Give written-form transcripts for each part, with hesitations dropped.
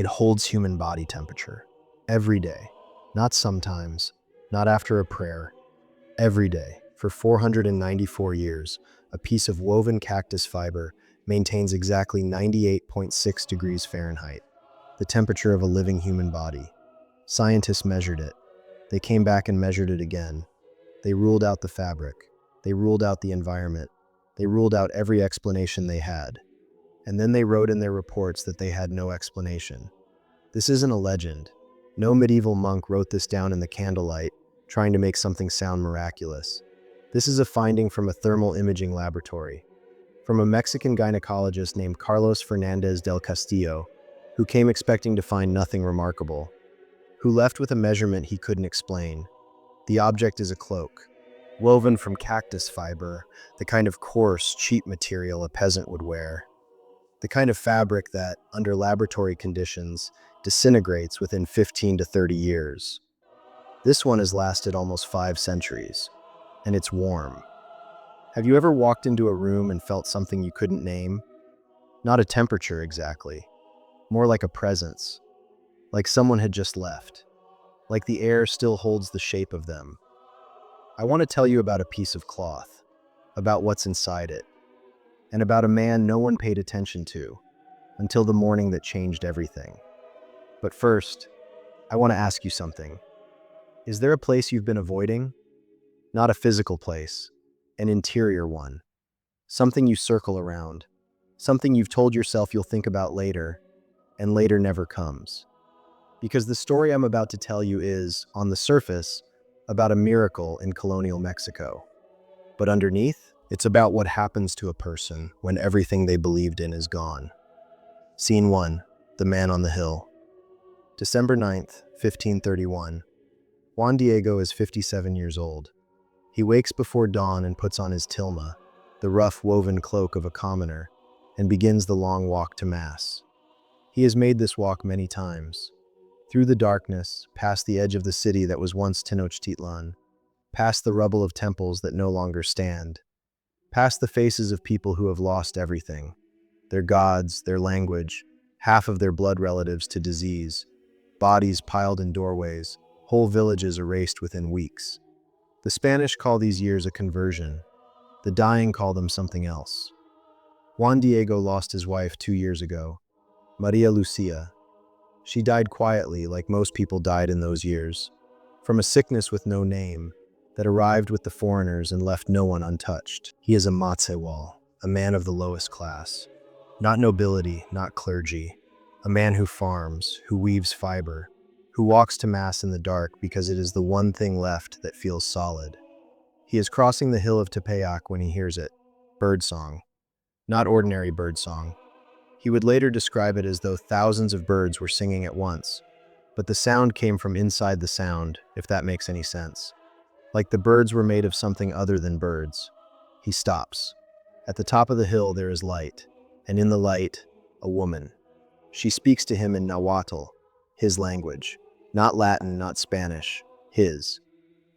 It holds human body temperature. Every day. Not sometimes, not after a prayer. Every day. For 494 years, a piece of woven cactus fiber maintains exactly 98.6 degrees Fahrenheit, the temperature of a living human body. Scientists measured it. They came back and measured it again. They ruled out the fabric. They ruled out the environment. They ruled out every explanation they had. And then they wrote in their reports that they had no explanation. This isn't a legend. No medieval monk wrote this down in the candlelight, trying to make something sound miraculous. This is a finding from a thermal imaging laboratory, from a Mexican gynecologist named Carlos Fernandez del Castillo, who came expecting to find nothing remarkable, who left with a measurement he couldn't explain. The object is a cloak, woven from cactus fiber, the kind of coarse, cheap material a peasant would wear. The kind of fabric that, under laboratory conditions, disintegrates within 15 to 30 years. This one has lasted almost 5 centuries, and it's warm. Have you ever walked into a room and felt something you couldn't name? Not a temperature exactly, more like a presence, like someone had just left, like the air still holds the shape of them. I want to tell you about a piece of cloth, about what's inside it, and about a man no one paid attention to until the morning that changed everything. But first, I want to ask you something. Is there a place you've been avoiding? Not a physical place, an interior one. Something you circle around. Something you've told yourself you'll think about later, and later never comes. Because the story I'm about to tell you is, on the surface, about a miracle in colonial Mexico. But underneath, it's about what happens to a person when everything they believed in is gone. Scene 1. The Man on the Hill. December 9th, 1531. Juan Diego is 57 years old. He wakes before dawn and puts on his tilma, the rough woven cloak of a commoner, and begins the long walk to Mass. He has made this walk many times. Through the darkness, past the edge of the city that was once Tenochtitlan, past the rubble of temples that no longer stand, past the faces of people who have lost everything, their gods, their language, half of their blood relatives to disease, bodies piled in doorways, whole villages erased within weeks. The Spanish call these years a conversion. The dying call them something else. Juan Diego lost his wife 2 years ago, Maria Lucia. She died quietly, like most people died in those years, from a sickness with no name that arrived with the foreigners and left no one untouched. He is a matzewal, a man of the lowest class. Not nobility, not clergy. A man who farms, who weaves fiber, who walks to Mass in the dark because it is the one thing left that feels solid. He is crossing the hill of Tepeyac when he hears it. Birdsong. Not ordinary birdsong. He would later describe it as though thousands of birds were singing at once, but the sound came from inside the sound, if that makes any sense. Like the birds were made of something other than birds. He stops. At the top of the hill there is light, and in the light, a woman. She speaks to him in Nahuatl, his language. Not Latin, not Spanish, his.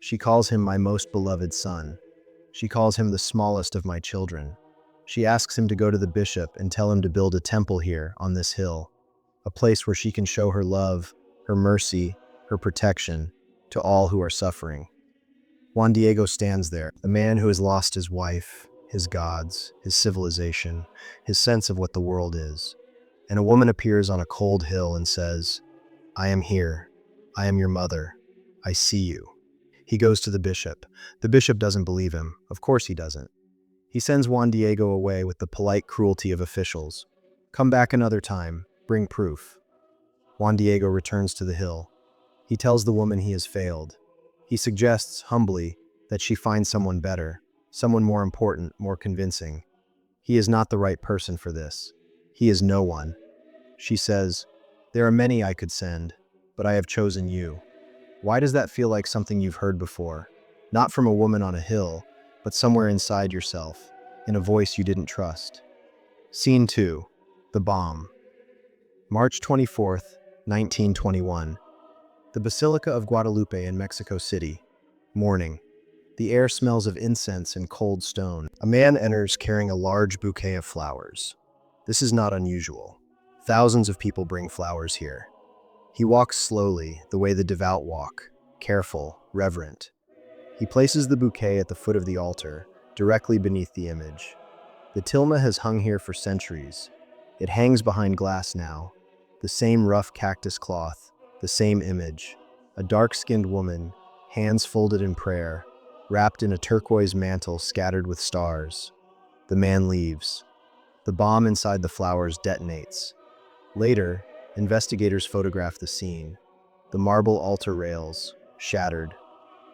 She calls him my most beloved son. She calls him the smallest of my children. She asks him to go to the bishop and tell him to build a temple here on this hill, a place where she can show her love, her mercy, her protection to all who are suffering. Juan Diego stands there, a man who has lost his wife, his gods, his civilization, his sense of what the world is. And a woman appears on a cold hill and says, "I am here. I am your mother. I see you." He goes to the bishop. The bishop doesn't believe him. Of course he doesn't. He sends Juan Diego away with the polite cruelty of officials. Come back another time. Bring proof. Juan Diego returns to the hill. He tells the woman he has failed. He suggests, humbly, that she find someone better, someone more important, more convincing. He is not the right person for this. He is no one. She says, "There are many I could send, but I have chosen you." Why does that feel like something you've heard before? Not from a woman on a hill, but somewhere inside yourself, in a voice you didn't trust. Scene 2. The Bomb. March 24th, 1921. The Basilica of Guadalupe in Mexico City. Morning. The air smells of incense and cold stone. A man enters carrying a large bouquet of flowers. This is not unusual. Thousands of people bring flowers here. He walks slowly, the way the devout walk, careful, reverent. He places the bouquet at the foot of the altar, directly beneath the image. The tilma has hung here for centuries. It hangs behind glass now. The same rough cactus cloth, the same image. A dark-skinned woman, hands folded in prayer, wrapped in a turquoise mantle scattered with stars. The man leaves. The bomb inside the flowers detonates. Later, investigators photograph the scene. The marble altar rails, shattered.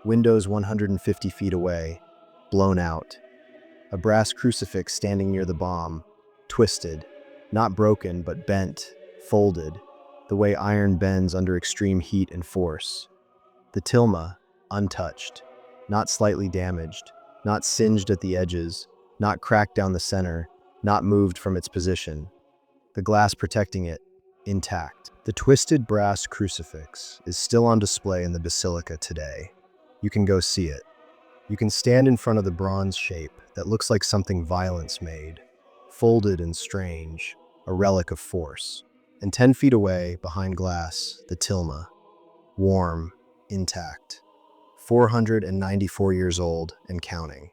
Windows 150 feet away, blown out. A brass crucifix standing near the bomb, twisted, not broken but bent, folded, the way iron bends under extreme heat and force. The tilma, untouched, not slightly damaged, not singed at the edges, not cracked down the center, not moved from its position. The glass protecting it, intact. The twisted brass crucifix is still on display in the basilica today. You can go see it. You can stand in front of the bronze shape that looks like something violence made, folded and strange, a relic of force. And 10 feet away, behind glass, the tilma, warm, intact, 494 years old and counting.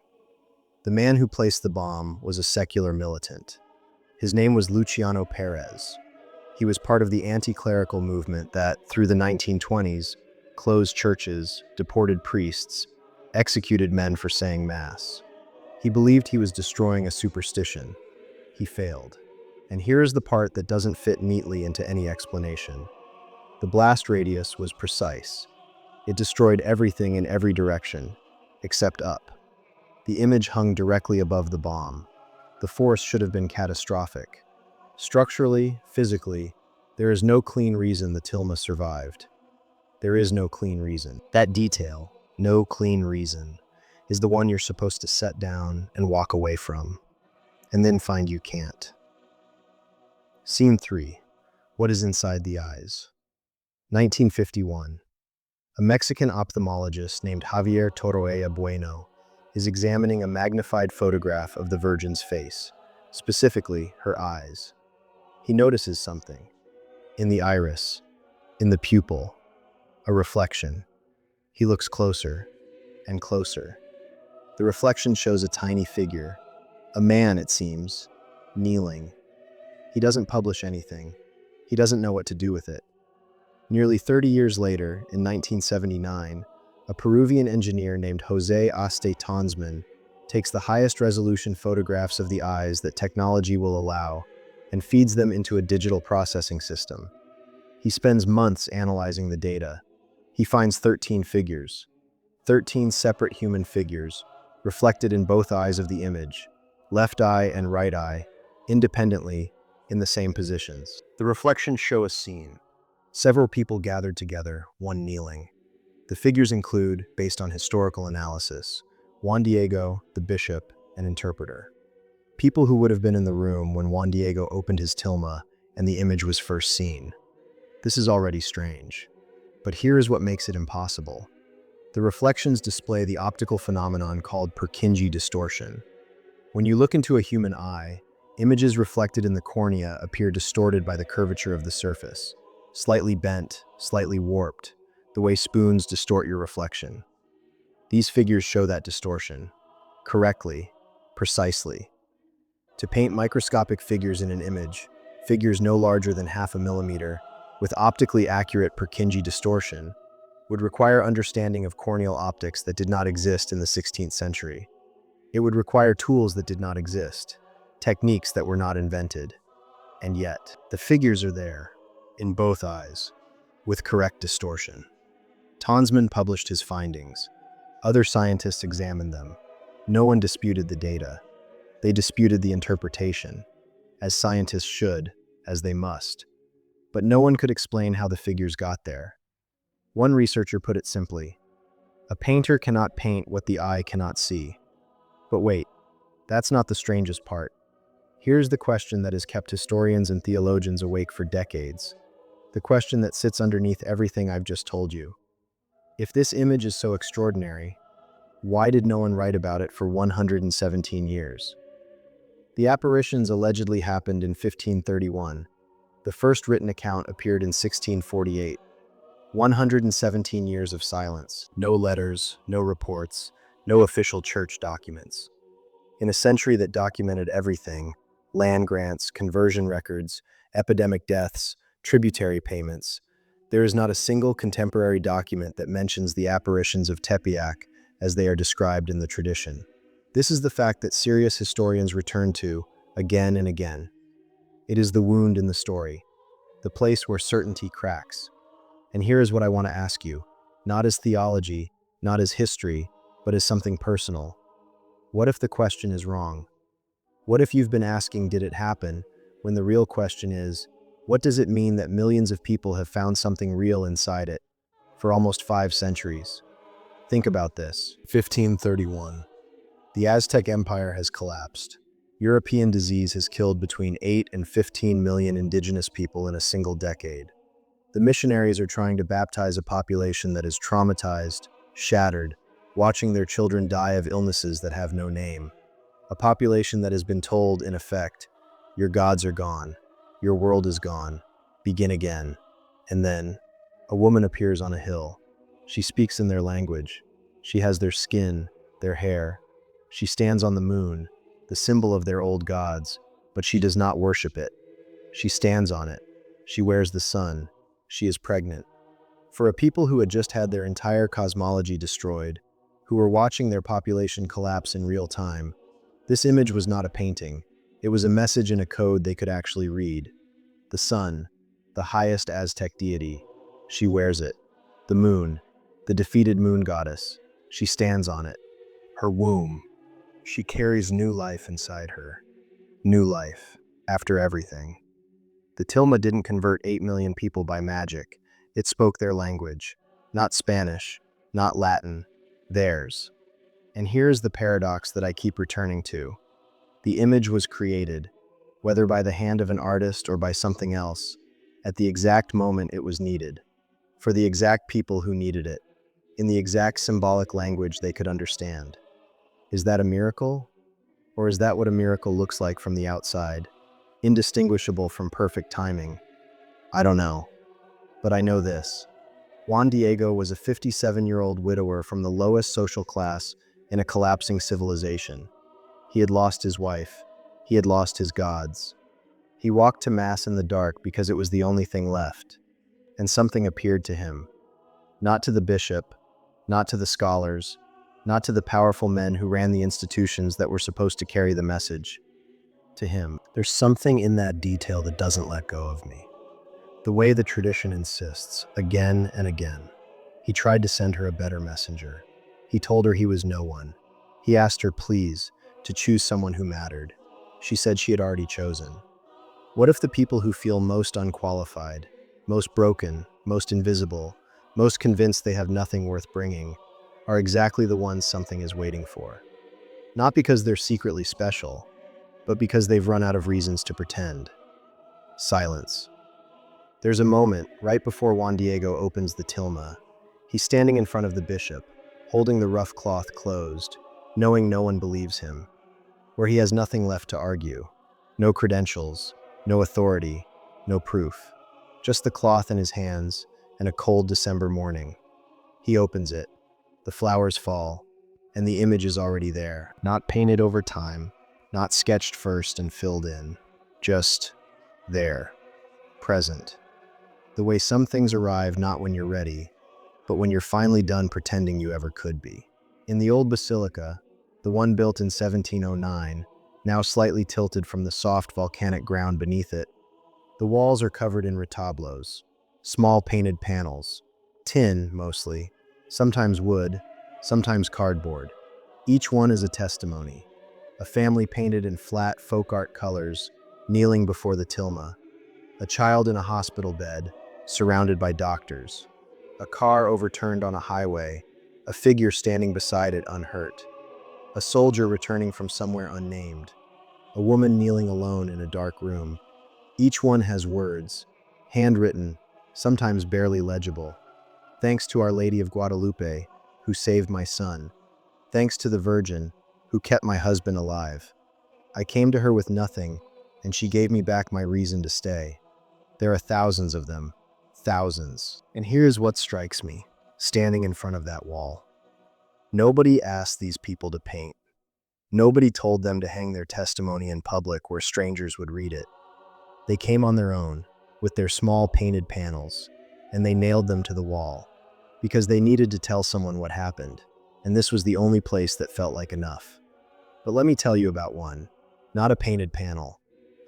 The man who placed the bomb was a secular militant. His name was Luciano Perez. He was part of the anti-clerical movement that, through the 1920s, closed churches, deported priests, executed men for saying Mass. He believed he was destroying a superstition. He failed. And here is the part that doesn't fit neatly into any explanation. The blast radius was precise. It destroyed everything in every direction, except up. The image hung directly above the bomb. The force should have been catastrophic. Structurally, physically, there is no clean reason the tilma survived. There is no clean reason. That detail, no clean reason, is the one you're supposed to set down and walk away from, and then find you can't. Scene 3. What is inside the eyes? 1951. A Mexican ophthalmologist named Javier Torroella Bueno is examining a magnified photograph of the Virgin's face, specifically her eyes. He notices something. In the iris, in the pupil, a reflection. He looks closer and closer. The reflection shows a tiny figure, a man, it seems, kneeling. He doesn't publish anything. He doesn't know what to do with it. Nearly 30 years later, in 1979, a Peruvian engineer named Jose Aste Tonsman takes the highest resolution photographs of the eyes that technology will allow and feeds them into a digital processing system. He spends months analyzing the data. He finds 13 figures, 13 separate human figures, reflected in both eyes of the image, left eye and right eye, independently, in the same positions. The reflections show a scene. Several people gathered together, one kneeling. The figures include, based on historical analysis, Juan Diego, the bishop, and interpreter. People who would have been in the room when Juan Diego opened his tilma and the image was first seen. This is already strange. But here is what makes it impossible. The reflections display the optical phenomenon called Purkinje distortion. When you look into a human eye, images reflected in the cornea appear distorted by the curvature of the surface, slightly bent, slightly warped, the way spoons distort your reflection. These figures show that distortion, correctly, precisely. To paint microscopic figures in an image, figures no larger than 0.5 millimeter, with optically accurate Purkinje distortion, would require understanding of corneal optics that did not exist in the 16th century. It would require tools that did not exist, techniques that were not invented. And yet, the figures are there, in both eyes, with correct distortion. Tonsman published his findings. Other scientists examined them. No one disputed the data. They disputed the interpretation, as scientists should, as they must. But no one could explain how the figures got there. One researcher put it simply, a painter cannot paint what the eye cannot see. But wait, that's not the strangest part. Here's the question that has kept historians and theologians awake for decades. The question that sits underneath everything I've just told you. If this image is so extraordinary, why did no one write about it for 117 years? The apparitions allegedly happened in 1531, The first written account appeared in 1648. 117 years of silence. No letters, no reports, no official church documents. In a century that documented everything, land grants, conversion records, epidemic deaths, tributary payments, there is not a single contemporary document that mentions the apparitions of Tepeyac as they are described in the tradition. This is the fact that serious historians return to again and again. It is the wound in the story, the place where certainty cracks. And here is what I want to ask you, not as theology, not as history, but as something personal. What if the question is wrong? What if you've been asking, did it happen, when the real question is, what does it mean that millions of people have found something real inside it for almost 5 centuries? Think about this. 1531. The Aztec Empire has collapsed. European disease has killed between 8 and 15 million indigenous people in a single decade. The missionaries are trying to baptize a population that is traumatized, shattered, watching their children die of illnesses that have no name. A population that has been told, in effect, your gods are gone, your world is gone, begin again. And then, a woman appears on a hill. She speaks in their language. She has their skin, their hair. She stands on the moon, the symbol of their old gods, but she does not worship it. She stands on it. She wears the sun. She is pregnant. For a people who had just had their entire cosmology destroyed, who were watching their population collapse in real time, this image was not a painting. It was a message in a code they could actually read. The sun, the highest Aztec deity, she wears it. The moon, the defeated moon goddess, she stands on it. Her womb, she carries new life inside her. New life, after everything. The Tilma didn't convert 8 million people by magic. It spoke their language. Not Spanish, not Latin, theirs. And here's the paradox that I keep returning to. The image was created, whether by the hand of an artist or by something else, at the exact moment it was needed, for the exact people who needed it, in the exact symbolic language they could understand. Is that a miracle? Or is that what a miracle looks like from the outside, indistinguishable from perfect timing? I don't know, but I know this. Juan Diego was a 57-year-old widower from the lowest social class in a collapsing civilization. He had lost his wife. He had lost his gods. He walked to Mass in the dark because it was the only thing left. And something appeared to him. Not to the bishop, not to the scholars, not to the powerful men who ran the institutions that were supposed to carry the message. To him. There's something in that detail that doesn't let go of me. The way the tradition insists, again and again. He tried to send her a better messenger. He told her he was no one. He asked her, please, to choose someone who mattered. She said she had already chosen. What if the people who feel most unqualified, most broken, most invisible, most convinced they have nothing worth bringing, are exactly the ones something is waiting for? Not because they're secretly special, but because they've run out of reasons to pretend. Silence. There's a moment, right before Juan Diego opens the tilma. He's standing in front of the bishop, holding the rough cloth closed, knowing no one believes him, where he has nothing left to argue. No credentials, no authority, no proof. Just the cloth in his hands and a cold December morning. He opens it. The flowers fall, and the image is already there, not painted over time, not sketched first and filled in, just there, present. The way some things arrive not when you're ready, but when you're finally done pretending you ever could be. In the old basilica, the one built in 1709, now slightly tilted from the soft volcanic ground beneath it, the walls are covered in retablos, small painted panels, tin mostly, sometimes wood, sometimes cardboard. Each one is a testimony. A family painted in flat folk art colors, kneeling before the tilma. A child in a hospital bed, surrounded by doctors. A car overturned on a highway, a figure standing beside it unhurt. A soldier returning from somewhere unnamed. A woman kneeling alone in a dark room. Each one has words, handwritten, sometimes barely legible. Thanks to Our Lady of Guadalupe, who saved my son. Thanks to the Virgin, who kept my husband alive. I came to her with nothing, and she gave me back my reason to stay. There are thousands of them. Thousands. And here's what strikes me, standing in front of that wall. Nobody asked these people to paint. Nobody told them to hang their testimony in public where strangers would read it. They came on their own, with their small painted panels, and they nailed them to the wall, because they needed to tell someone what happened, and this was the only place that felt like enough. But let me tell you about one, not a painted panel,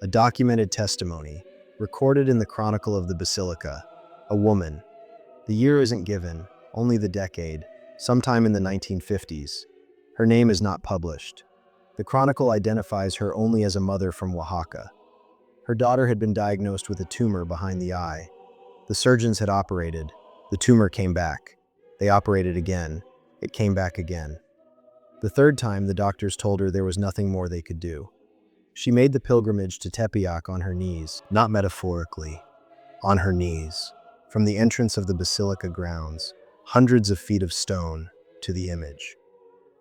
a documented testimony, recorded in the Chronicle of the Basilica, a woman. The year isn't given, only the decade, sometime in the 1950s. Her name is not published. The Chronicle identifies her only as a mother from Oaxaca. Her daughter had been diagnosed with a tumor behind the eye. The surgeons had operated. The tumor came back. They operated again. It came back again. The third time, the doctors told her there was nothing more they could do. She made the pilgrimage to Tepeyac on her knees, not metaphorically, on her knees, from the entrance of the basilica grounds, hundreds of feet of stone, to the image.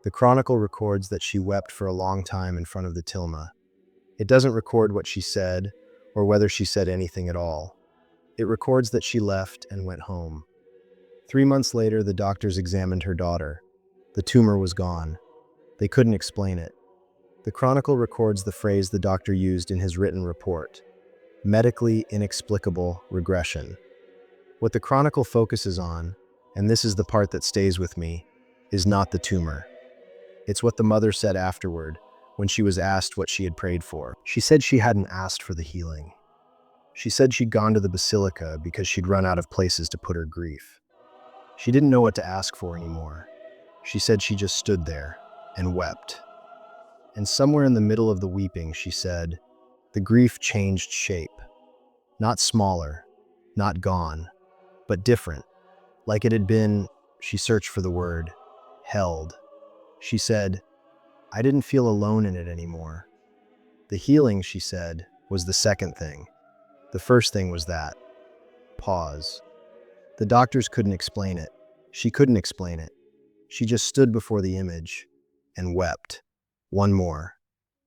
The Chronicle records that she wept for a long time in front of the Tilma. It doesn't record what she said, or whether she said anything at all. It records that she left and went home. 3 months later, the doctors examined her daughter. The tumor was gone. They couldn't explain it. The Chronicle records the phrase the doctor used in his written report: medically inexplicable regression. What the Chronicle focuses on, and this is the part that stays with me, is not the tumor. It's what the mother said afterward, when she was asked what she had prayed for. She said she hadn't asked for the healing. She said she'd gone to the basilica because she'd run out of places to put her grief. She didn't know what to ask for anymore. She said she just stood there and wept. And somewhere in the middle of the weeping, she said, the grief changed shape. Not smaller, not gone, but different. Like it had been, she searched for the word, held. She said, I didn't feel alone in it anymore. The healing, she said, was the second thing. The first thing was that. Pause. The doctors couldn't explain it. She couldn't explain it. She just stood before the image and wept. One more.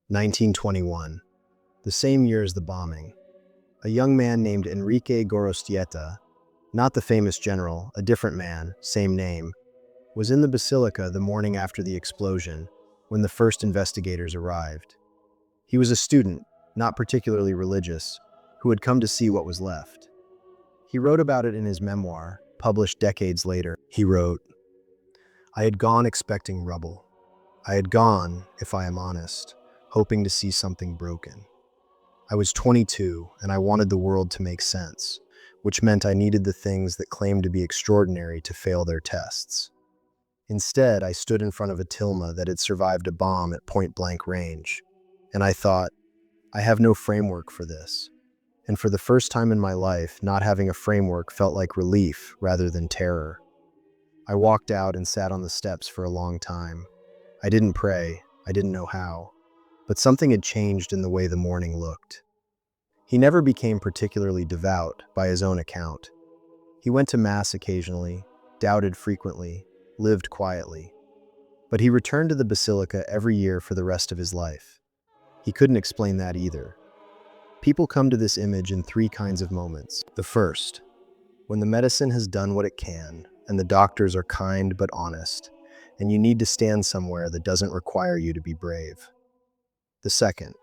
1921. The same year as the bombing. A young man named Enrique Gorostieta, not the famous general, a different man, same name, was in the basilica the morning after the explosion when the first investigators arrived. He was a student, not particularly religious, who had come to see what was left. He wrote about it in his memoir, published decades later. He wrote, I had gone expecting rubble. I had gone, if I am honest, hoping to see something broken. I was 22, and I wanted the world to make sense, which meant I needed the things that claimed to be extraordinary to fail their tests. Instead, I stood in front of a Tilma that had survived a bomb at point-blank range, and I thought, I have no framework for this. And for the first time in my life, not having a framework felt like relief rather than terror. I walked out and sat on the steps for a long time. I didn't pray, I didn't know how, but something had changed in the way the morning looked. He never became particularly devout, by his own account. He went to Mass occasionally, doubted frequently, lived quietly. But he returned to the basilica every year for the rest of his life. He couldn't explain that either. People come to this image in 3 kinds of moments. The first, when the medicine has done what it can, and the doctors are kind but honest, and you need to stand somewhere that doesn't require you to be brave. The second,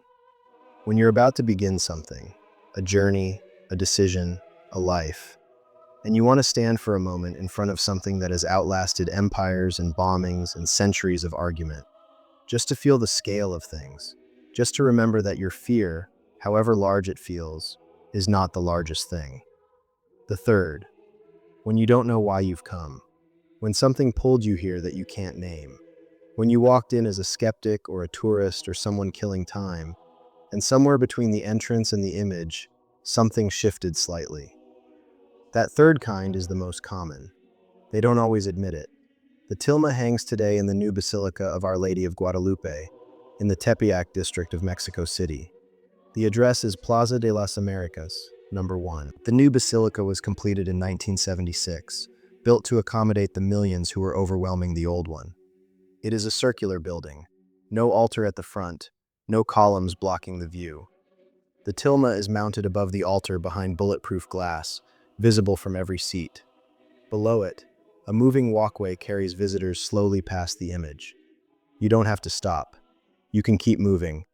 when you're about to begin something, a journey, a decision, a life, and you want to stand for a moment in front of something that has outlasted empires and bombings and centuries of argument, just to feel the scale of things, just to remember that your fear, however large it feels, is not the largest thing. The third, when you don't know why you've come, when something pulled you here that you can't name, when you walked in as a skeptic or a tourist or someone killing time, and somewhere between the entrance and the image, something shifted slightly. That third kind is the most common. They don't always admit it. The Tilma hangs today in the new Basilica of Our Lady of Guadalupe, in the Tepeyac district of Mexico City. The address is Plaza de las Americas, number 1. The new basilica was completed in 1976, built to accommodate the millions who were overwhelming the old one. It is a circular building, no altar at the front, no columns blocking the view. The tilma is mounted above the altar behind bulletproof glass, visible from every seat. Below it, a moving walkway carries visitors slowly past the image. You don't have to stop. You can keep moving,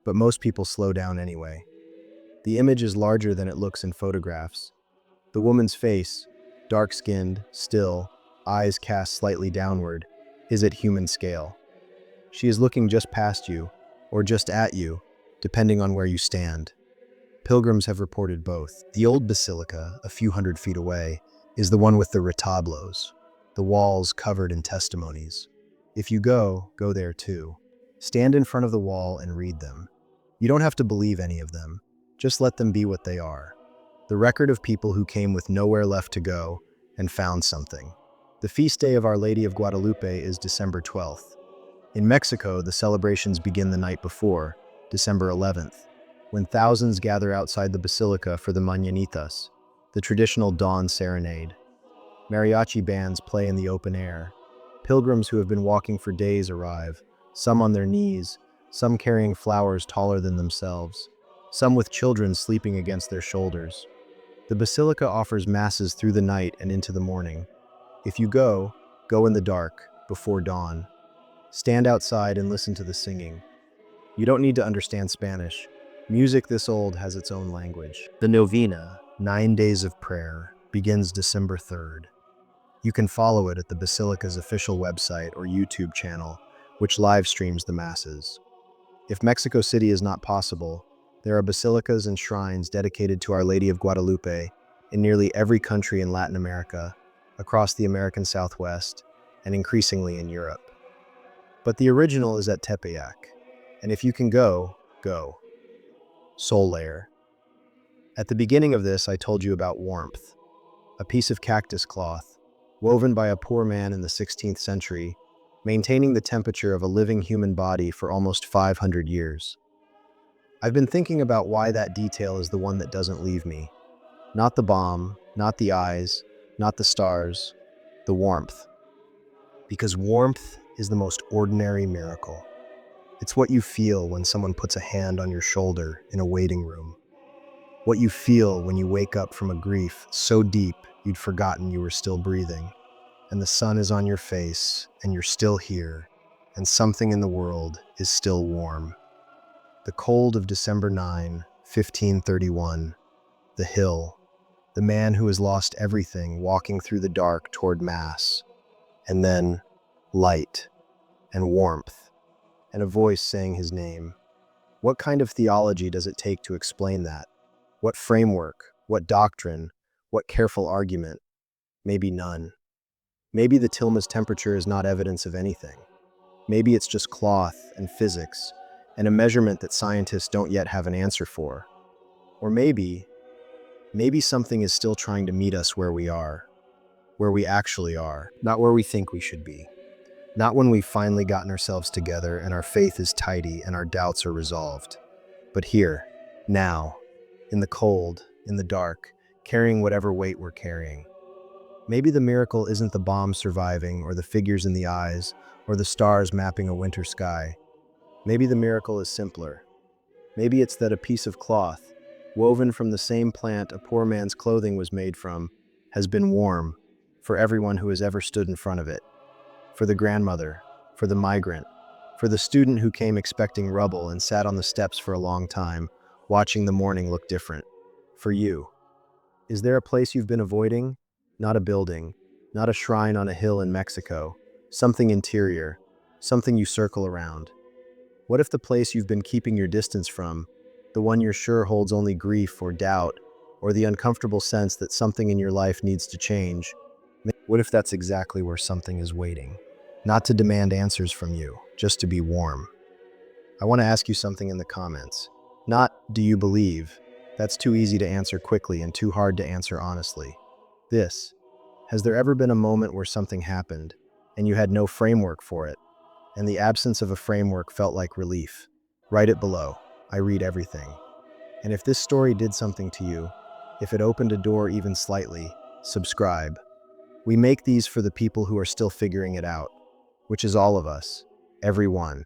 but most people slow down anyway. The image is larger than it looks in photographs. The woman's face, dark-skinned, still, eyes cast slightly downward, is at human scale. She is looking just past you, or just at you, depending on where you stand. Pilgrims have reported both. The old basilica, a few hundred feet away, is the one with the retablos, the walls covered in testimonies. If you go there too. Stand in front of the wall and read them. You don't have to believe any of them. Just let them be what they are. The record of people who came with nowhere left to go and found something. The feast day of Our Lady of Guadalupe is December 12th. In Mexico, the celebrations begin the night before, December 11th, when thousands gather outside the basilica for the mañanitas, the traditional dawn serenade. Mariachi bands play in the open air. Pilgrims who have been walking for days arrive, some on their knees, some carrying flowers taller than themselves, some with children sleeping against their shoulders. The basilica offers masses through the night and into the morning. If you go in the dark, before dawn. Stand outside and listen to the singing. You don't need to understand Spanish. Music this old has its own language. The novena, 9 days of prayer, begins December 3rd. You can follow it at the Basilica's official website or YouTube channel, which live streams the masses. If Mexico City is not possible, there are basilicas and shrines dedicated to Our Lady of Guadalupe in nearly every country in Latin America, across the American Southwest, and increasingly in Europe. But the original is at Tepeyac, and if you can go. Soul layer. At the beginning of this, I told you about warmth, a piece of cactus cloth, woven by a poor man in the 16th century, maintaining the temperature of a living human body for almost 500 years. I've been thinking about why that detail is the one that doesn't leave me. Not the bomb, not the eyes, not the stars, the warmth. Because warmth is the most ordinary miracle. It's what you feel when someone puts a hand on your shoulder in a waiting room. What you feel when you wake up from a grief so deep you'd forgotten you were still breathing, and the sun is on your face, and you're still here, and something in the world is still warm. The cold of December 9, 1531, the hill, the man who has lost everything walking through the dark toward Mass, and then light and warmth, and a voice saying his name. What kind of theology does it take to explain that? What framework? What doctrine? What careful argument? Maybe none. Maybe the Tilma's temperature is not evidence of anything. Maybe it's just cloth and physics, and a measurement that scientists don't yet have an answer for. Or maybe something is still trying to meet us where we are, where we actually are, not where we think we should be. Not when we've finally gotten ourselves together and our faith is tidy and our doubts are resolved. But here, now, in the cold, in the dark, carrying whatever weight we're carrying. Maybe the miracle isn't the bomb surviving, or the figures in the eyes, or the stars mapping a winter sky. Maybe the miracle is simpler. Maybe it's that a piece of cloth, woven from the same plant a poor man's clothing was made from, has been warm for everyone who has ever stood in front of it. For the grandmother, for the migrant, for the student who came expecting rubble and sat on the steps for a long time, watching the morning look different. For you. Is there a place you've been avoiding? Not a building, not a shrine on a hill in Mexico. Something interior, something you circle around. What if the place you've been keeping your distance from, the one you're sure holds only grief or doubt, or the uncomfortable sense that something in your life needs to change? What if that's exactly where something is waiting? Not to demand answers from you, just to be warm. I want to ask you something in the comments. Not, do you believe? That's too easy to answer quickly and too hard to answer honestly. Has there ever been a moment where something happened, and you had no framework for it, and the absence of a framework felt like relief? Write it below. I read everything. And if this story did something to you, if it opened a door even slightly, subscribe. We make these for the people who are still figuring it out, which is all of us, everyone.